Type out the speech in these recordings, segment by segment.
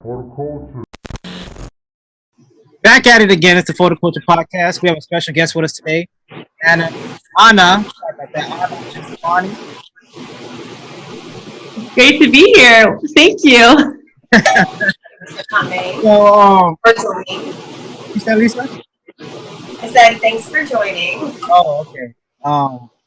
Horticulture. Back at it again. It's the Photoculture Podcast. We have a special guest with us today, Anna Eskamani. Great to be here. Thank you. Coming. So, For joining. you said Lisa? I said thanks for joining. Oh, okay.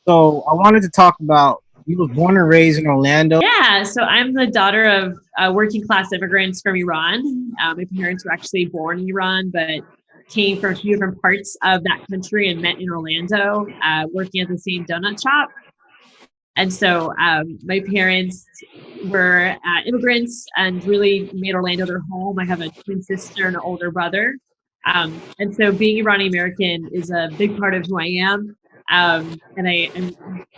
So I wanted to talk about you was born and raised in Orlando. Yeah, so I'm the daughter of working class immigrants from Iran. My parents were actually born in Iran, but came from a few different parts of that country and met in Orlando, working at the same donut shop. And so my parents were immigrants and really made Orlando their home. I have a twin sister and an older brother. And so being Iranian American is a big part of who I am. And I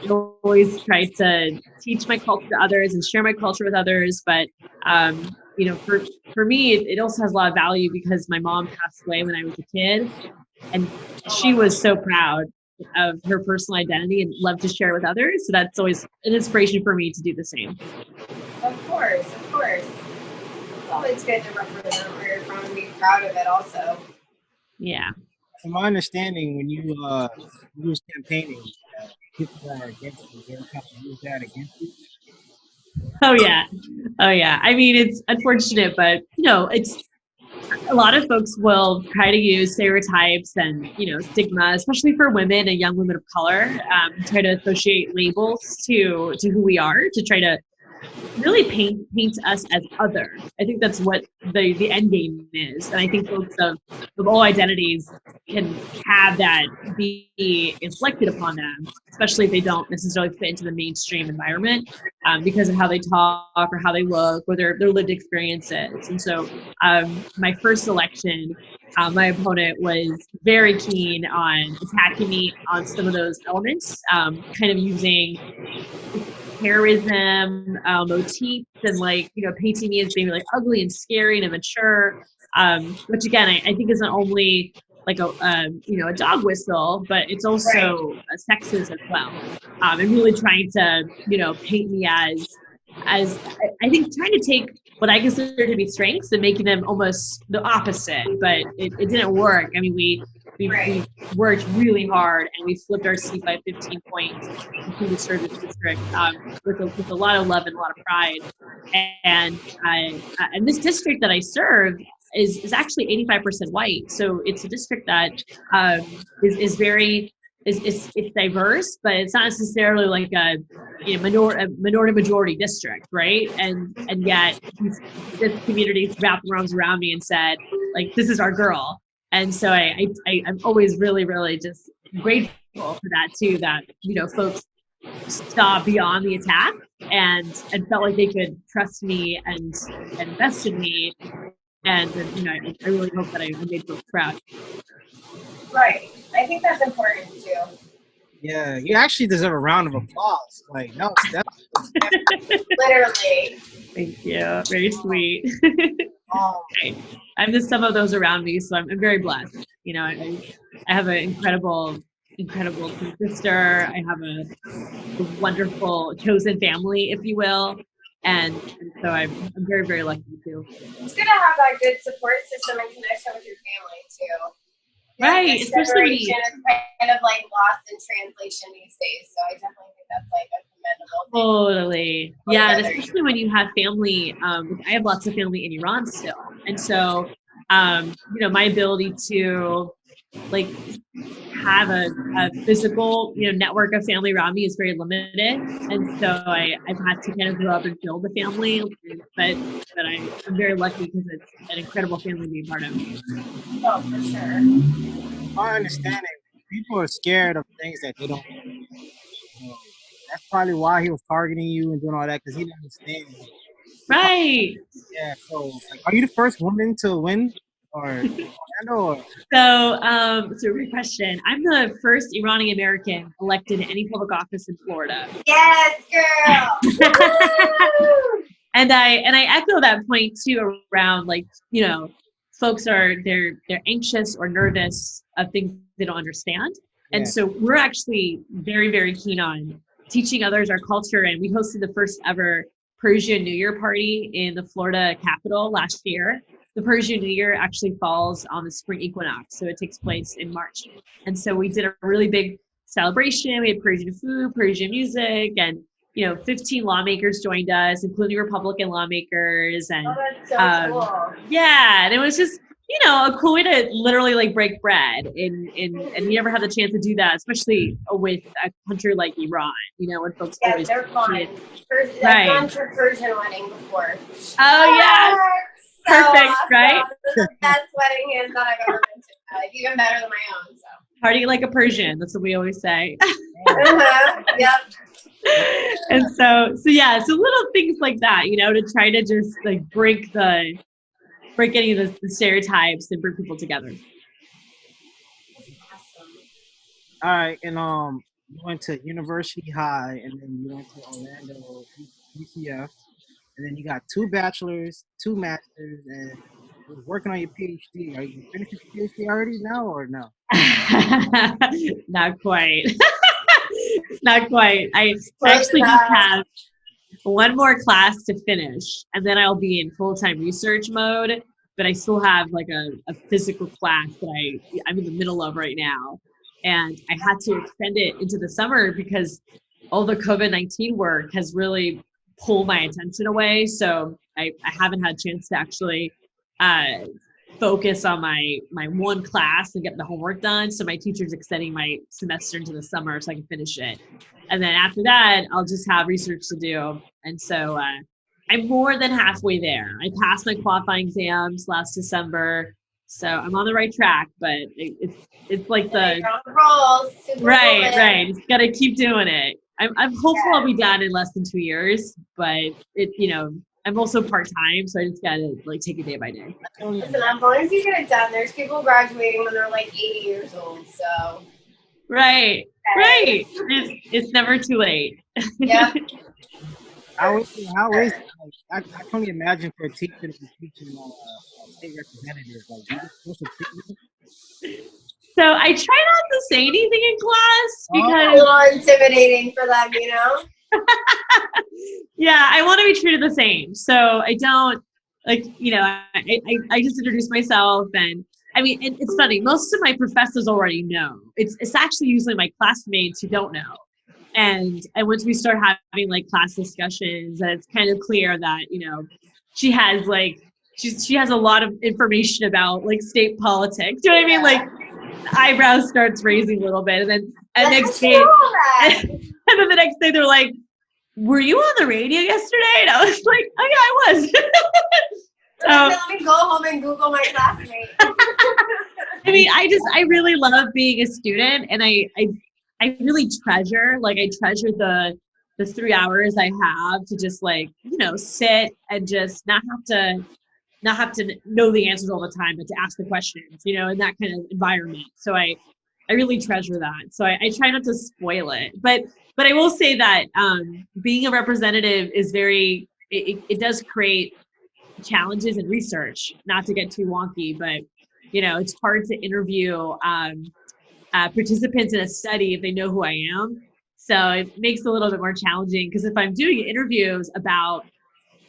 always try to teach my culture to others and share my culture with others. But, for me, it also has a lot of value because my mom passed away when I was a kid. And she was so proud of her personal identity and loved to share it with others. So that's always an inspiration for me to do the same. Of course. It's always good to represent where you're from and be proud of it also. Yeah. From my understanding, when you was campaigning, people that are against you, they were kind of use that against you. Oh yeah. I mean, it's unfortunate, but it's a lot of folks will try to use stereotypes and stigma, especially for women and young women of color, try to associate labels to who we are, to try to really paint us as other. I think that's what the end game is, and I think folks of all identities can have that be inflicted upon them, especially if they don't necessarily fit into the mainstream environment because of how they talk or how they look or their lived experiences. And so my first election, my opponent was very keen on attacking me on some of those elements, kind of using terrorism motifs and painting me as being like ugly and scary and immature, which again I think isn't only like a dog whistle, but it's also a sexist as well, and really trying to paint me as I think trying to take what I consider to be strengths and making them almost the opposite, but it didn't work. I mean, we worked really hard and we flipped our seat by 15 points in the service district with a lot of love and a lot of pride. And this district that I serve is actually 85% white. So it's a district that is very it's diverse, but it's not necessarily like a minority majority district, right? And yet this community wrapped their arms around me and said, like, this is our girl. And so I'm always really, really just grateful for that too, that folks saw beyond the attack and felt like they could trust me and invest in me. And I really hope that I made folks proud. Right. I think that's important too. Yeah, you actually deserve a round of applause. Like, no, Literally. Thank you. Very sweet. um, I'm the sum of those around me, so I'm very blessed. I have an incredible twin sister. I have a wonderful chosen family, if you will, and so I'm very, very lucky too. It's good to have that good support system and connection with your family too. Right, especially separation is kind of like lost in translation these days. So I definitely think that's like a commendable thing. Totally. Yeah, and especially when you have family. I have lots of family in Iran still, and so my ability to have a physical network of family around me is very limited, and so I've had to kind of grow up and build a family. But I'm very lucky because it's an incredible family to be a part of. Oh, for sure. my understanding, people are scared of things that they don't know. That's probably why he was targeting you and doing all that, because he didn't understand. Right. Yeah. So, like, are you the first woman to win, or Orlando, or? So, great question. I'm the first Iranian American elected in any public office in Florida. Yes, girl. And I echo that point too around folks they're anxious or nervous of things they don't understand. And so we're actually very, very keen on teaching others our culture. And we hosted the first ever Persian New Year party in the Florida capital last year. The Persian New Year actually falls on the spring equinox, so it takes place in March. And so we did a really big celebration. We had Persian food, Persian music, and 15 lawmakers joined us, including Republican lawmakers. And that's so cool. yeah, and it was just a cool way to literally like break bread. And you never have the chance to do that, especially with a country like Iran. When folks always they're fun. right. I've gone to a Persian wedding before. Oh yeah, so perfect, awesome. right? This is the best wedding is that I've ever been to. Like even better than my own. So party like a Persian. That's what we always say. Yep. And so little things like that, to try to just like break any of the stereotypes and bring people together. All right, and you went to University High, and then you went to Orlando UCF, and then you got 2 bachelors, 2 masters, and you're working on your PhD. Are you finished your PhD already now, or no? Not quite. Not quite. I actually just have one more class to finish, and then I'll be in full-time research mode. But I still have like a physical class that I'm in the middle of right now. And I had to extend it into the summer because all the COVID-19 work has really pulled my attention away. So I haven't had a chance to actually focus on my one class and get the homework done. So my teacher's extending my semester into the summer so I can finish it. And then after that, I'll just have research to do. And so I'm more than halfway there. I passed my qualifying exams last December. So I'm on the right track, but it's like the right. Just gotta keep doing it. I'm hopeful I'll be done in less than 2 years, but I'm also part-time, so I just gotta like take it day by day. Listen, as long as you get it done, there's people graduating when they're like 80 years old, so. Right. It's never too late. Yeah. How is it? Like, I can only imagine for a teacher to be teaching state representatives. Like, you just supposed to teach. So I try not to say anything in class because a little intimidating for them, Yeah, I want to be treated the same. So I don't I just introduce myself, and I mean, it's funny. Most of my professors already know. It's actually usually my classmates who don't know. And once we start having like class discussions, and it's kind of clear that she has like she has a lot of information about like state politics. Do you know what I mean? Like eyebrows starts raising a little bit, and then next day, and then the next day they're like, "Were you on the radio yesterday?" And I was like, "Oh yeah, I was." Let me go home and Google my classmate. I mean, I really love being a student, and I really treasure the 3 hours I have to just like, sit and just not have to know the answers all the time, but to ask the questions, in that kind of environment. So I really treasure that. So I try not to spoil it, but I will say that being a representative is it does create challenges in research, not to get too wonky, but it's hard to interview participants in a study if they know who I am. So it makes it a little bit more challenging, because if I'm doing interviews about,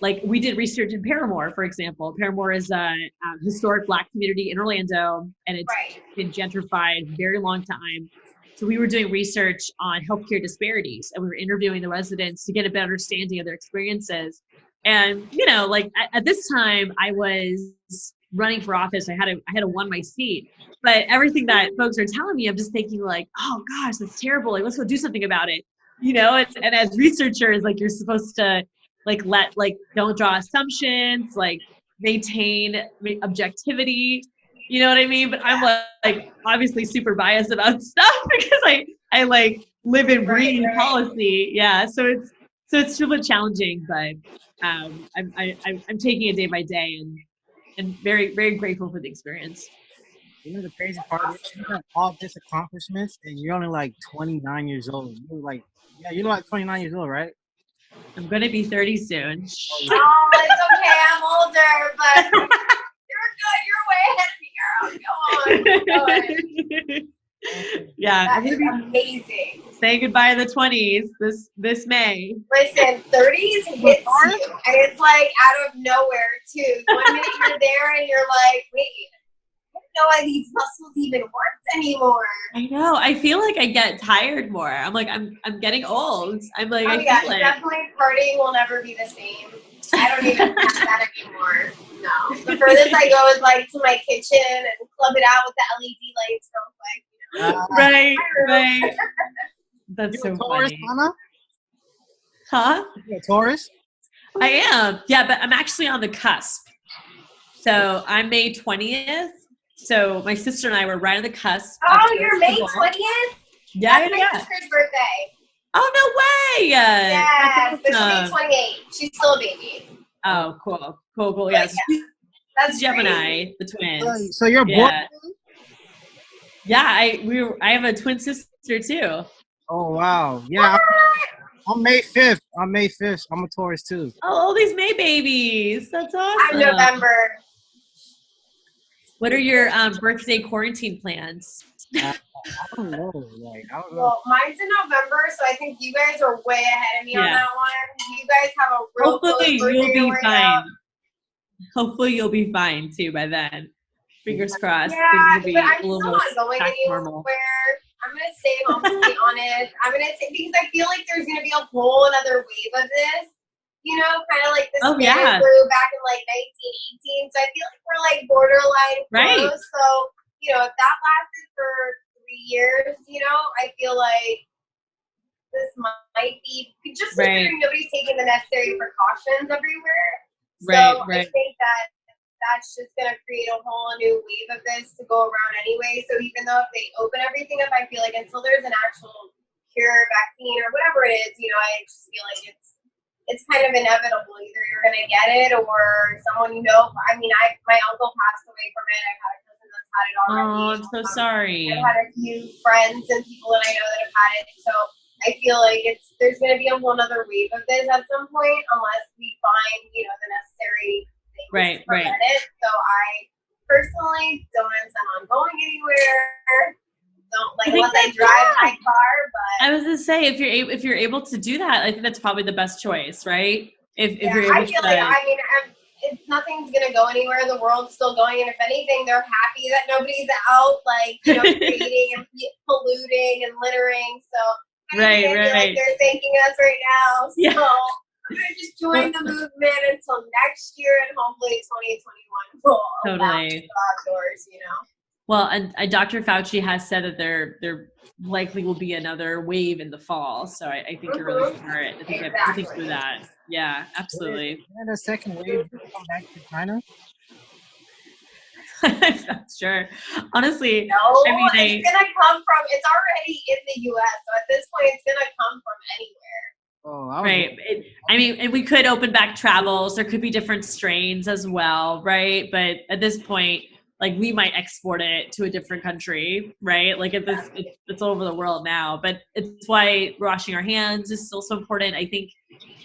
like, we did research in Paramore, for example. Paramore is a historic Black community in Orlando, and it's been gentrified a very long time. So we were doing research on healthcare disparities, and we were interviewing the residents to get a better understanding of their experiences. And at this time, I was running for office. I had to won my seat, but everything that folks are telling me, I'm just thinking like, oh gosh, that's terrible. Like, let's go do something about it. And as researchers, like, you're supposed to don't draw assumptions, like maintain objectivity. You know what I mean? But I'm like obviously super biased about stuff because I like live and breathe policy. Yeah. So it's a bit challenging, but I'm taking it day by day and very, very grateful for the experience. The crazy part is you have all these accomplishments and you're only like 29 years old. You're like 29 years old, right? I'm going to be 30 soon. Oh, it's okay. I'm older, but you're good. You're way ahead of me, girl. Go on. Yeah, That I'm is gonna be amazing. saying goodbye to the 20s this May. Listen, 30s hits you, and it's like out of nowhere too. One minute you're there, and you're like, wait, I don't know why these muscles even worked anymore. I know. I feel like I get tired more. I'm like, I'm getting old. I'm like, Oh I yeah, feel it. definitely partying will never be the same. I don't even have that anymore. No. The furthest I go is like to my kitchen and club it out with the LED lights real quick. Right, My room. right. That's You so a Taurus, funny. Anna? Huh? You a Taurus? I am. Yeah, but I'm actually on the cusp. So I'm May 20th. So my sister and I were right on the cusp. Oh, you're May 20th? Yeah, That's my sister's birthday. Oh, no way. Yes, but she's awesome. 28. She's still a baby. Oh, cool. Yeah, so she's That's Gemini, the twins. So you're born. Yeah, I have a twin sister too. Oh wow. Yeah. I'm May 5th. I'm a Taurus too. Oh, all these May bababies. That's awesome. I'm November. What are your birthday quarantine plans? I don't know. Like I don't know. Well, mine's in November, so I think you guys are way ahead of me on Yeah. that one. You guys have a real Hopefully close you'll birthday be right fine. now. Hopefully you'll be fine too by then. Fingers crossed. Yeah, Things will be but I'm a little still more not going back to anywhere. normal. I'm gonna stay home to be honest. I'm gonna take because I feel like there's gonna be a whole another wave of this. You know, kind of like the Oh, Spanish yeah. flu back in like 1918. So I feel like we're like borderline Right. close. So you know, if that lasted for 3 years, you know, I feel like this might be just considering nobody's taking the necessary precautions everywhere. So I think that that's just going to create a whole new wave of this to go around anyway. So even though if they open everything up, I feel like until there's an actual cure, vaccine, or whatever it is, you know, I just feel like it's kind of inevitable. Either you're going to get it or someone you know. I mean, my uncle passed away from it. I've had a cousin that's had it already. Oh, I'm so sorry. I've had a few friends and people that I know that have had it. So I feel like there's going to be a whole other wave of this at some point unless we find, you know, the necessary things to prevent it. So I personally don't intend on going anywhere. Don't like unless I drive my car. But I was gonna say if you're able to do that, I think that's probably the best choice, right? If you're able I feel like nothing's gonna go anywhere. The world's still going, and if anything, they're happy that nobody's out, like you know, creating and polluting and littering. So I feel like they're thanking us right now. So I'm gonna just join the movement until next year, and hopefully 2021 will allow us outdoors. You know. Well, and Dr. Fauci has said that there likely will be another wave in the fall. So I think you're really smart. I think I think through that. Yeah, absolutely. And a second wave come back to China? Not sure. Honestly, no, I mean, it's gonna come from. It's already in the U.S., so at this point, it's gonna come from anywhere. Oh, right. I mean, and we could open back travels. There could be different strains as well, right? But at this point, like we might export it to a different country, right? Like it's all over the world now. But it's why washing our hands is still so important. I think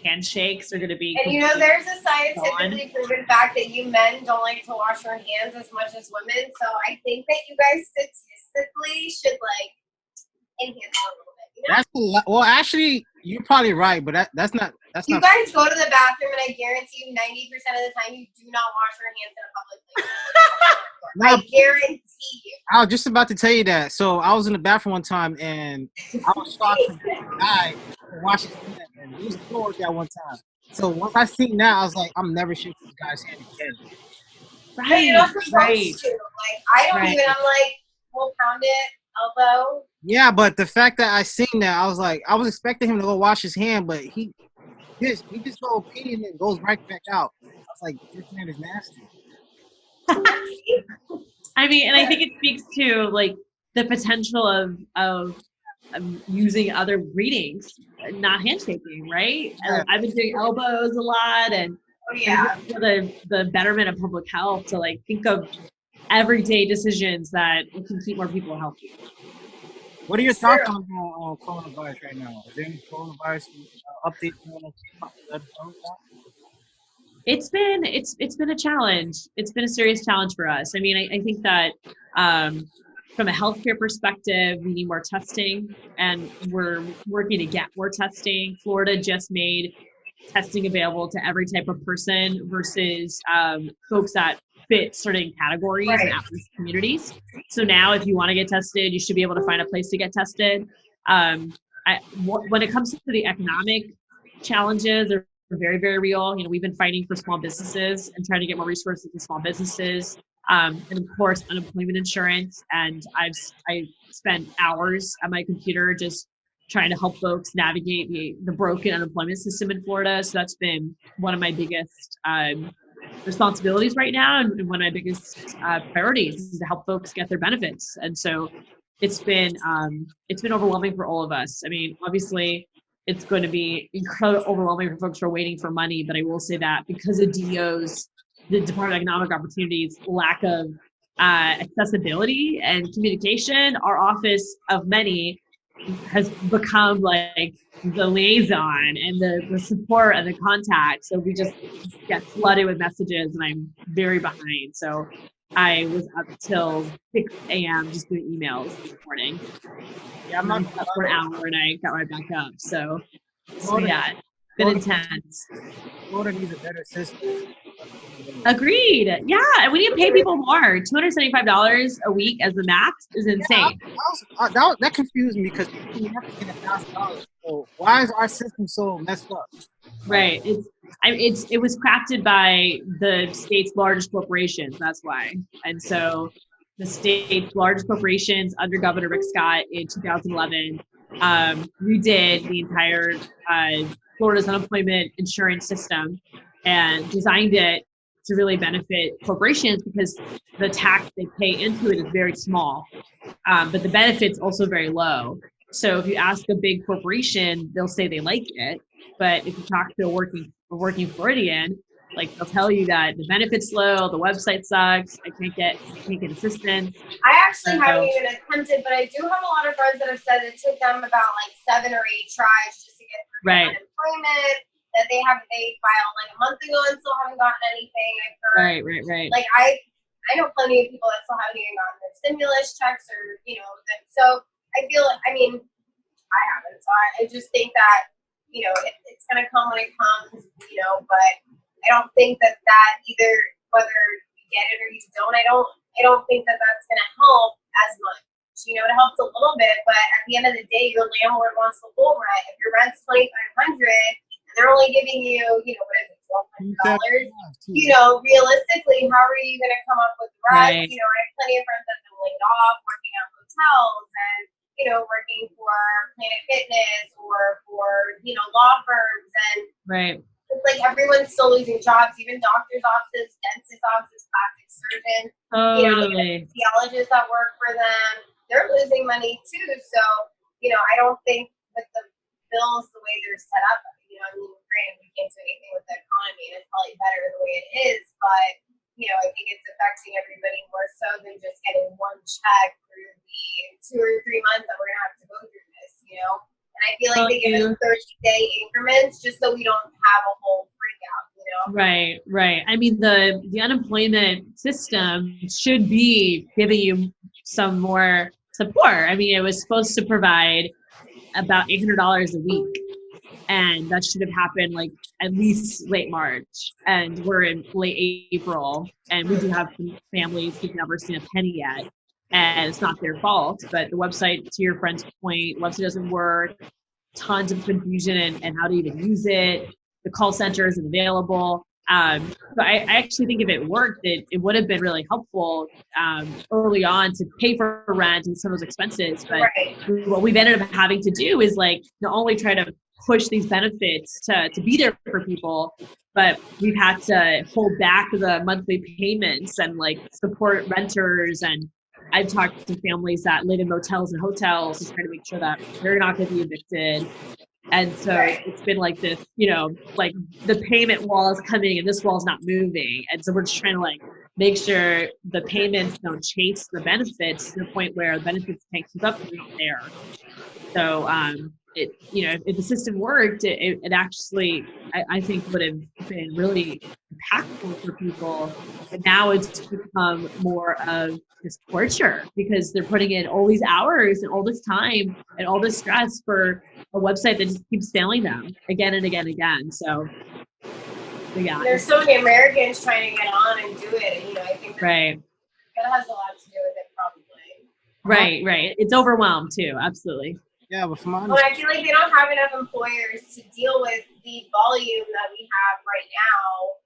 handshakes are going to be. And you know, there's a scientifically proven fact that you men don't like to wash your hands as much as women. So I think that you guys statistically should like enhance a little bit. You know? Well, actually, you're probably right, but that's not. You guys go to the bathroom, and I guarantee you, 90% of the time, you do not wash your hands in a public place. I guarantee you. I was just about to tell you that. So I was in the bathroom one time, and I was shocked for a guy washing his hands, and he was bored that one time. So once I seen that, I was like, I'm never shaking this guy's hand again. Right, you're not supposed to. Like, I don't even. I'm like, we'll pound it, elbow. Yeah, but the fact that I seen that, I was like, I was expecting him to go wash his hand, but he just go pee and then goes right back out. I was like, this man is nasty. I mean, and I think it speaks to like the potential of using other greetings, not handshaking, right? Yeah. I've been doing elbows a lot, and for the betterment of public health to like think of everyday decisions that can keep more people healthy. What are your thoughts on coronavirus right now? Is there any coronavirus updates you want to let us know about? It's been a challenge. It's been a serious challenge for us. I mean, I think that from a healthcare perspective, we need more testing, and we're working to get more testing. Florida just made testing available to every type of person versus folks that fit certain categories and Right. at-risk communities. So now, if you want to get tested, you should be able to find a place to get tested. When it comes to the economic challenges, they're very, very real. We've been fighting for small businesses and trying to get more resources to small businesses. And of course, unemployment insurance. And I spent hours at my computer just trying to help folks navigate the broken unemployment system in Florida. So that's been one of my biggest responsibilities right now, and one of my biggest priorities is to help folks get their benefits. And so it's been overwhelming for all of us. I mean, obviously, it's going to be incredibly overwhelming for folks who are waiting for money. But I will say that because of the Department of Economic Opportunity's lack of accessibility and communication, our office of many has become like the liaison and the support and the contact. So we just get flooded with messages, and I'm very behind. So I was up till 6 a.m. just doing emails this morning. Yeah, I'm I not slept for an hour and I got right back up. So Florida, yeah, it's been intense. Florida needs a better system. Agreed. Yeah, and we need to pay people more. $275 a week as the max is insane. That confused me because you have to get $1,000. So why is our system so messed up? Right. It was crafted by the state's largest corporations. That's why. And so the state's largest corporations under Governor Rick Scott in 2011 redid the entire Florida's unemployment insurance system and designed it to really benefit corporations because the tax they pay into it is very small, but the benefits also very low. So if you ask a big corporation, they'll say they like it, but if you talk to a working Floridian, like they'll tell you that the benefits low, the website sucks, I can't get assistance. I actually haven't even attempted, but I do have a lot of friends that have said it took them about like 7 or 8 tries just to get through unemployment. That they filed like a month ago and still haven't gotten anything. I've heard. Right. Like I know plenty of people that still haven't even gotten their stimulus checks or so I feel like, I mean, I haven't. So I just think that it's gonna come when it comes. But I don't think that either whether you get it or you don't. I don't think that that's gonna help as much. It helps a little bit, but at the end of the day, your landlord wants the full rent. If your rent's $2,500. They're only giving you, what is it, $1,200? Realistically, how are you going to come up with the rest? Right. I have plenty of friends that have been laid off, working at hotels and, working for Planet Fitness or for, law firms. And right. It's like everyone's still losing jobs, even doctors' offices, dentist offices, plastic surgeons, anesthesiologists that work for them. They're losing money too. So, I don't think with the bills the way they're set up, granted, we can't do anything with the economy, and it's probably better the way it is, but, I think it's affecting everybody more so than just getting one check through the 2 or 3 months that we're going to have to go through this, And I feel like they give us 30-day increments just so we don't have a whole freak out, Right. I mean, the unemployment system should be giving you some more support. I mean, it was supposed to provide about $800 a week. And that should have happened like at least late March. And we're in late April. And we do have some families who've never seen a penny yet. And it's not their fault. But the website, to your friend's point, website doesn't work. Tons of confusion and how to even use it. The call center isn't available. So I actually think if it worked, it would have been really helpful early on to pay for rent and some of those expenses. But what we've ended up having to do is like not only try to push these benefits to be there for people, but we've had to hold back the monthly payments and like support renters. And I've talked to families that live in motels and hotels to try to make sure that they're not going to be evicted. And so it's been like this, like the payment wall is coming and this wall is not moving. And so we're just trying to like make sure the payments don't chase the benefits to the point where the benefits can't keep up with they're not there. So if the system worked, it actually, I think would have been really impactful for people. But now it's become more of this torture because they're putting in all these hours and all this time and all this stress for a website that just keeps failing them again and again and again. So yeah. There's so many Americans trying to get on and do it, and I think Right. that has a lot to do with it, probably. Right. It's overwhelmed too. Absolutely. Yeah, but from my But I feel like they don't have enough employers to deal with the volume that we have right now,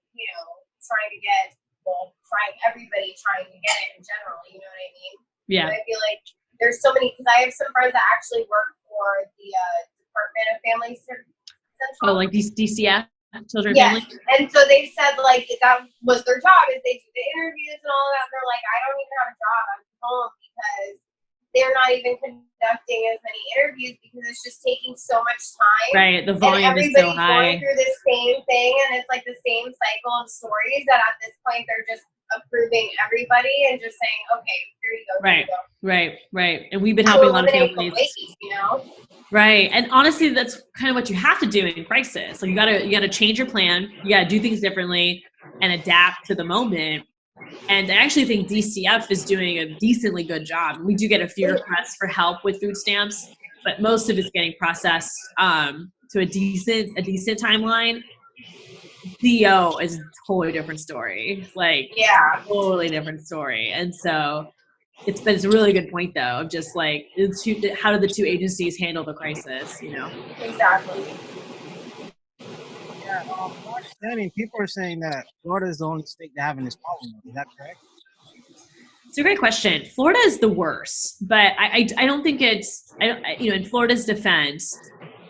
everybody trying to get it in general, you know what I mean? Yeah. But I feel like there's so many, because I have some friends that actually work for the Department of Family Central. Oh, like DCF, Children and Yes. Family? And so they said, like, that was their job, is they do the interviews and all that. They're like, I don't even have a job. I'm home because they're not even conducting as many interviews because it's just taking so much time. Right, the volume is so high. Everybody's going through the same thing, and it's like the same cycle of stories that at this point they're just approving everybody and just saying, okay, here you go. Right. And we've been helping a lot of families. Right. And honestly, that's kind of what you have to do in crisis. Like you gotta change your plan. You gotta do things differently and adapt to the moment. And I actually think DCF is doing a decently good job. We do get a few requests for help with food stamps, but most of it's getting processed to a decent timeline. DO is a totally different story. Totally different story. And so it's a really good point though, of just like how do the two agencies handle the crisis, Exactly. Yeah, my understanding, people are saying that Florida is the only state that having this problem. Is that correct? It's a great question. Florida is the worst, but I don't think it's, in Florida's defense,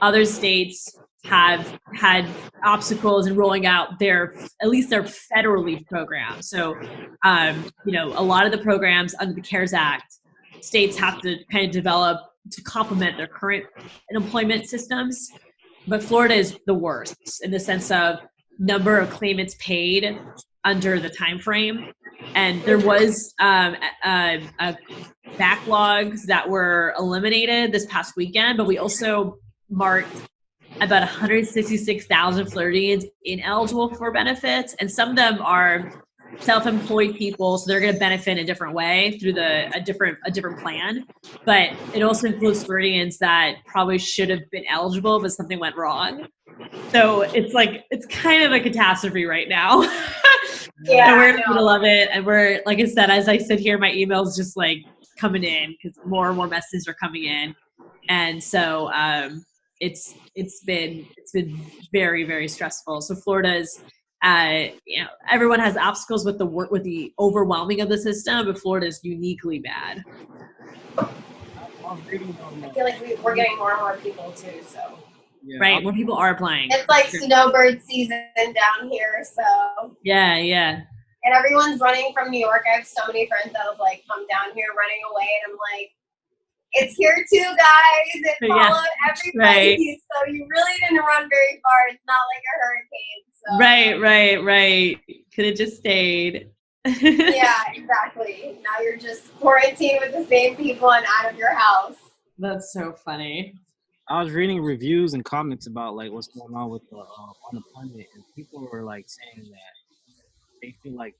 other states have had obstacles in rolling out at least their federally programs. So, a lot of the programs under the CARES Act, states have to kind of develop to complement their current employment systems. But Florida is the worst in the sense of number of claimants paid under the time frame. And there was backlogs that were eliminated this past weekend, but we also marked about 166,000 Floridians ineligible for benefits, and some of them are self-employed people, so they're going to benefit in a different way through a different plan. But it also includes Floridians that probably should have been eligible, but something went wrong. So it's kind of a catastrophe right now. Yeah, and we're in the middle of it, and we're, like I said, as I sit here, my email's just like coming in because more and more messages are coming in, and so it's been very, very stressful. So Florida's, everyone has obstacles with the overwhelming of the system, but Florida is uniquely bad. I feel like we're getting more and more people too, so. Yeah, right, more people are applying. It's like snowbird season down here, so. Yeah. And everyone's running from New York. I have so many friends that have come down here running away, and I'm like, it's here too, guys. It followed everybody, right. So you really didn't run very far. It's not like a hurricane. So. Right. Could have just stayed. Yeah, exactly. Now you're just quarantined with the same people and out of your house. That's so funny. I was reading reviews and comments about what's going on with the unemployment, and people were saying that they feel like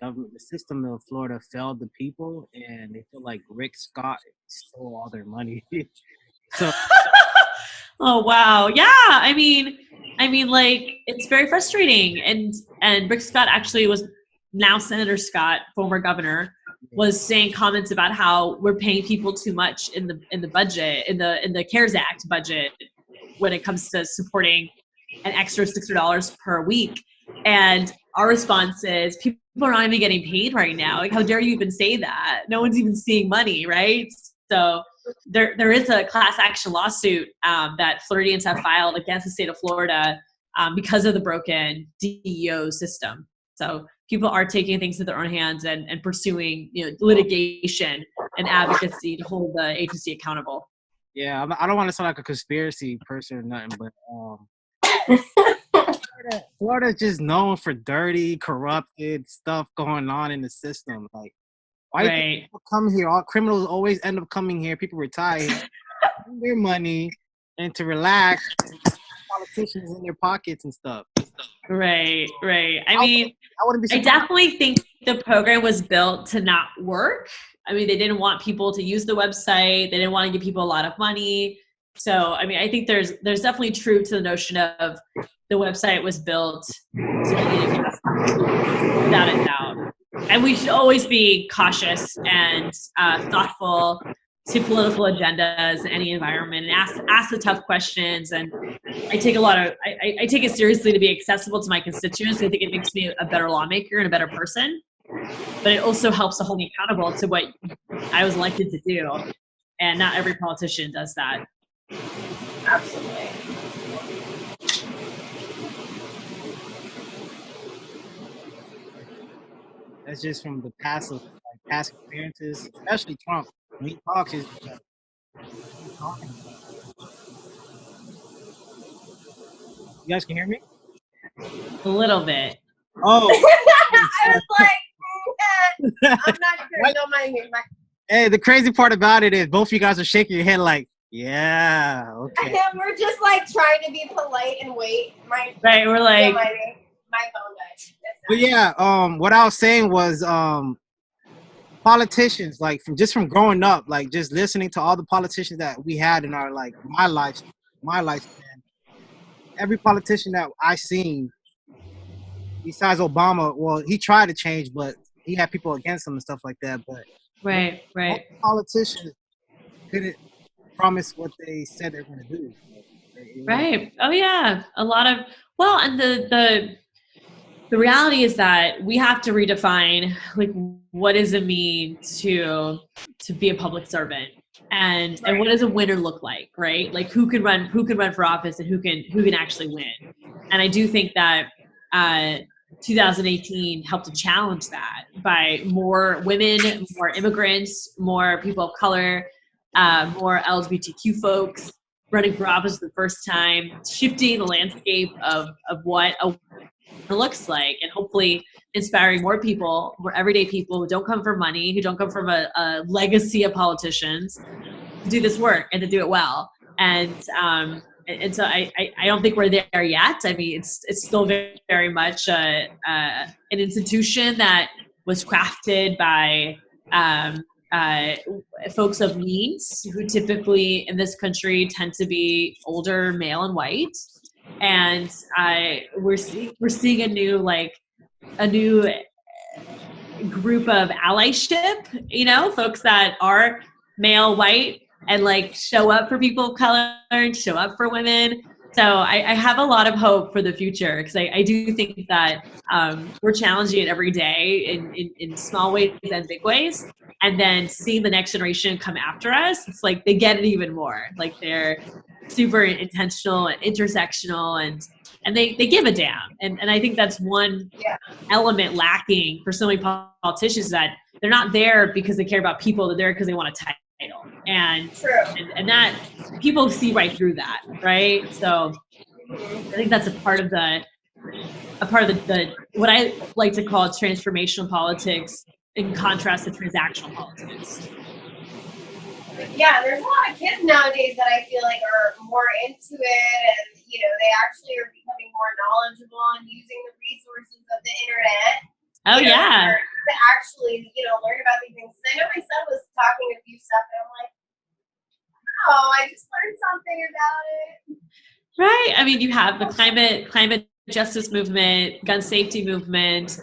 the system of Florida failed the people, and they feel like Rick Scott stole all their money. So. Oh wow, yeah. I mean, it's very frustrating, and Rick Scott actually was now Senator Scott, former governor, was saying comments about how we're paying people too much in the budget, in the CARES Act budget, when it comes to supporting an extra $600 per week. And our response is, people are not even getting paid right now. Like, how dare you even say that? No one's even seeing money, right? So there is a class action lawsuit that Floridians have filed against the state of Florida because of the broken DEO system. So people are taking things to their own hands and pursuing litigation and advocacy to hold the agency accountable. Yeah, I don't want to sound like a conspiracy person or nothing, but Florida's just known for dirty, corrupted stuff going on in the system. Like, why do people come here? All criminals always end up coming here. People retire, their money, and to relax. Politicians in their pockets and stuff. Right. I I, mean, I wouldn't be I surprised. definitely think the program was built to not work. I mean, they didn't want people to use the website. They didn't want to give people a lot of money. So, I mean, I think there's definitely truth to the notion of the website was built to be inaccessible, without a doubt. And we should always be cautious and thoughtful to political agendas in any environment, and ask the tough questions. And I take I take it seriously to be accessible to my constituents. I think it makes me a better lawmaker and a better person. But it also helps to hold me accountable to what I was elected to do. And not every politician does that. Absolutely. That's just from the past of past experiences, especially Trump. When he talks, he's talking. You guys can hear me? A little bit. Oh, I was like, I'm not sure. Don't mind me. Hey, the crazy part about it is both of you guys are shaking your head like, yeah, okay. We're just like trying to be polite and wait. Right, we're like, my phone died. But yeah, what I was saying was, politicians, like from growing up, like just listening to all the politicians that we had in our my lifespan. Every politician that I seen, besides Obama, well, he tried to change, but he had people against him and stuff like that. But right. politicians couldn't promise what they said they're going to do. Right. Oh yeah. A lot of, well, and the reality is that we have to redefine like what does it mean to be a public servant, and what does a winner look like, right? Like who can run for office, and who can actually win. And I do think that 2018 helped to challenge that by more women, more immigrants, more people of color, more LGBTQ folks running for office for the first time, shifting the landscape of what a looks like, and hopefully inspiring more people, more everyday people who don't come from money, who don't come from a legacy of politicians, to do this work and to do it well. And so I don't think we're there yet. I mean, it's still very, very much an institution that was crafted by folks of means, who typically in this country tend to be older, male, and white. And we're seeing a new group of allyship, folks that are male, white, and like show up for people of color and show up for women. So I have a lot of hope for the future, because I do think that we're challenging it every day in small ways and big ways. And then seeing the next generation come after us, it's like they get it even more. Like they're super intentional and intersectional, and they give a damn. And I think that's one element lacking for so many politicians, that they're not there because they care about people, they're there because they want a title. And that people see right through that, right? So I think that's a part of the what I like to call transformational politics, in contrast to transactional politics. Yeah, there's a lot of kids nowadays that I feel like are more into it, and they actually are becoming more knowledgeable and using the resources of the internet. Oh yeah. To actually, learn about these things. I know my son was talking a few stuff, and I'm like, oh, I just learned something about it. Right. I mean, you have the climate justice movement, gun safety movement.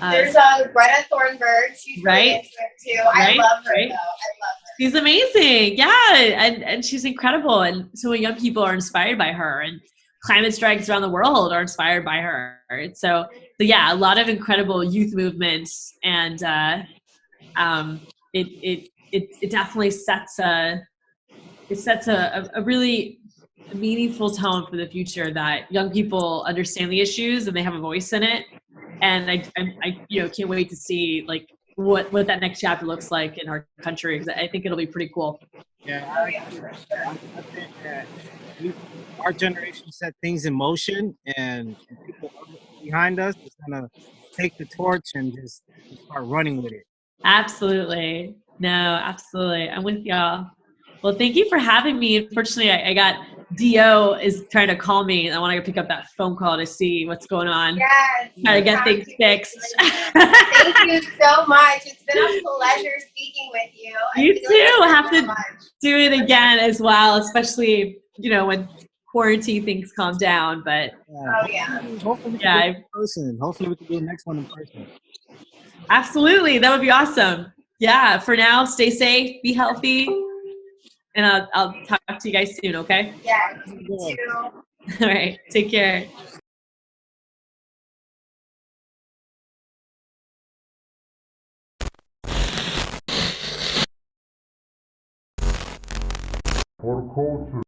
There's Greta Thunberg. She's really into it too. I love her though. I love her. She's amazing. Yeah, and she's incredible. And so many young people are inspired by her, and climate strikes around the world are inspired by her. So yeah, a lot of incredible youth movements, and it definitely sets a really meaningful tone for the future, that young people understand the issues and they have a voice in it. And I can't wait to see like what that next chapter looks like in our country, because I think it'll be pretty cool. Yeah, I think that our generation set things in motion, and people behind us is gonna take the torch and just start running with it. Absolutely. No, absolutely. I'm with y'all. Well, thank you for having me. Unfortunately, I got Do is trying to call me, and I want to pick up that phone call to see what's going on. Yes. Try to get things fixed. Thank you so much. It's been a pleasure speaking with you. You too. Like Have to do it again as well, especially when quarantine things calm down. But Oh yeah. Hopefully we can do it in person. Hopefully we can do the next one in person. Absolutely, that would be awesome. Yeah. For now, stay safe, be healthy, and I'll talk to you guys soon. Okay. Yes. You too. All right. Take care. Horticulture.